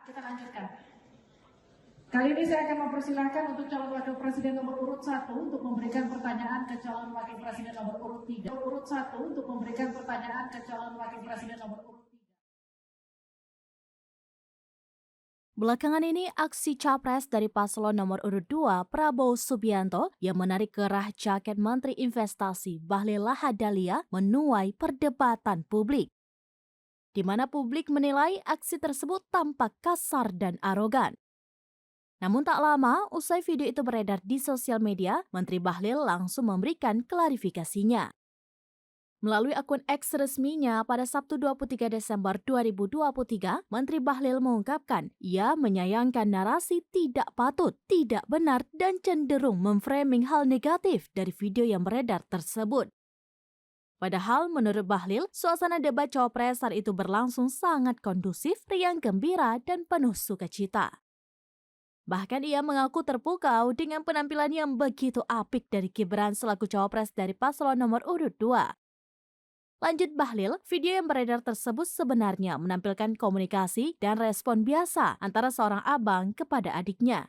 Kita lanjutkan. Kali ini saya akan mempersilahkan untuk calon wakil presiden nomor urut 1 untuk memberikan pertanyaan ke calon wakil presiden nomor urut 3. Urut 1 untuk memberikan pertanyaan ke calon wakil presiden nomor urut 3. Belakangan ini, aksi capres dari paslon nomor urut 2, Prabowo Subianto, yang menarik kerah jaket Menteri Investasi Bahlil Lahadalia menuai perdebatan publik, di mana publik menilai aksi tersebut tampak kasar dan arogan. Namun tak lama, usai video itu beredar di sosial media, Menteri Bahlil langsung memberikan klarifikasinya. Melalui akun X resminya pada Sabtu 23 Desember 2023, Menteri Bahlil mengungkapkan ia menyayangkan narasi tidak patut, tidak benar, dan cenderung memframing hal negatif dari video yang beredar tersebut. Padahal menurut Bahlil, suasana debat cawapres saat itu berlangsung sangat kondusif, riang gembira, dan penuh sukacita. Bahkan ia mengaku terpukau dengan penampilan yang begitu apik dari Gibran selaku cawapres dari paslon nomor urut 2. Lanjut Bahlil, video yang beredar tersebut sebenarnya menampilkan komunikasi dan respon biasa antara seorang abang kepada adiknya.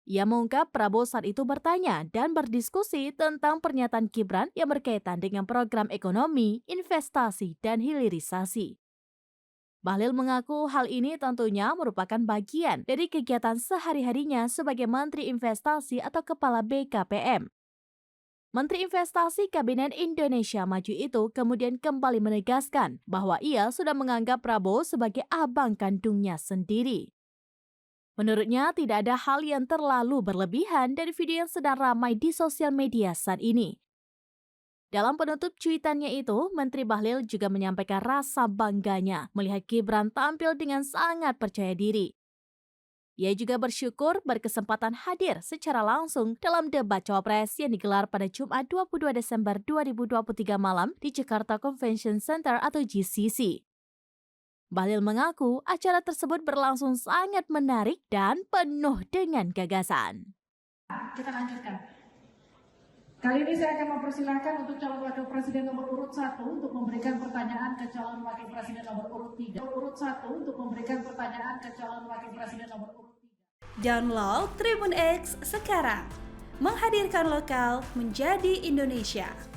Ia mengungkap Prabowo saat itu bertanya dan berdiskusi tentang pernyataan Gibran yang berkaitan dengan program ekonomi, investasi, dan hilirisasi. Bahlil mengaku hal ini tentunya merupakan bagian dari kegiatan sehari-harinya sebagai Menteri Investasi atau Kepala BKPM. Menteri Investasi Kabinet Indonesia Maju itu kemudian kembali menegaskan bahwa ia sudah menganggap Prabowo sebagai abang kandungnya sendiri. Menurutnya, tidak ada hal yang terlalu berlebihan dari video yang sedang ramai di sosial media saat ini. Dalam penutup cuitannya itu, Menteri Bahlil juga menyampaikan rasa bangganya melihat Gibran tampil dengan sangat percaya diri. Ia juga bersyukur berkesempatan hadir secara langsung dalam debat cawapres yang digelar pada Jumat 22 Desember 2023 malam di Jakarta Convention Center atau GCC. Bahlil mengaku acara tersebut berlangsung sangat menarik dan penuh dengan gagasan. Kita lanjutkan. Kali ini saya akan mempersilahkan untuk calon wakil presiden nomor urut 1 untuk memberikan pertanyaan ke calon wakil presiden nomor urut 3. Urut 1 untuk memberikan pertanyaan ke calon wakil presiden nomor urut 3. Download Tribun X sekarang. Menghadirkan lokal menjadi Indonesia.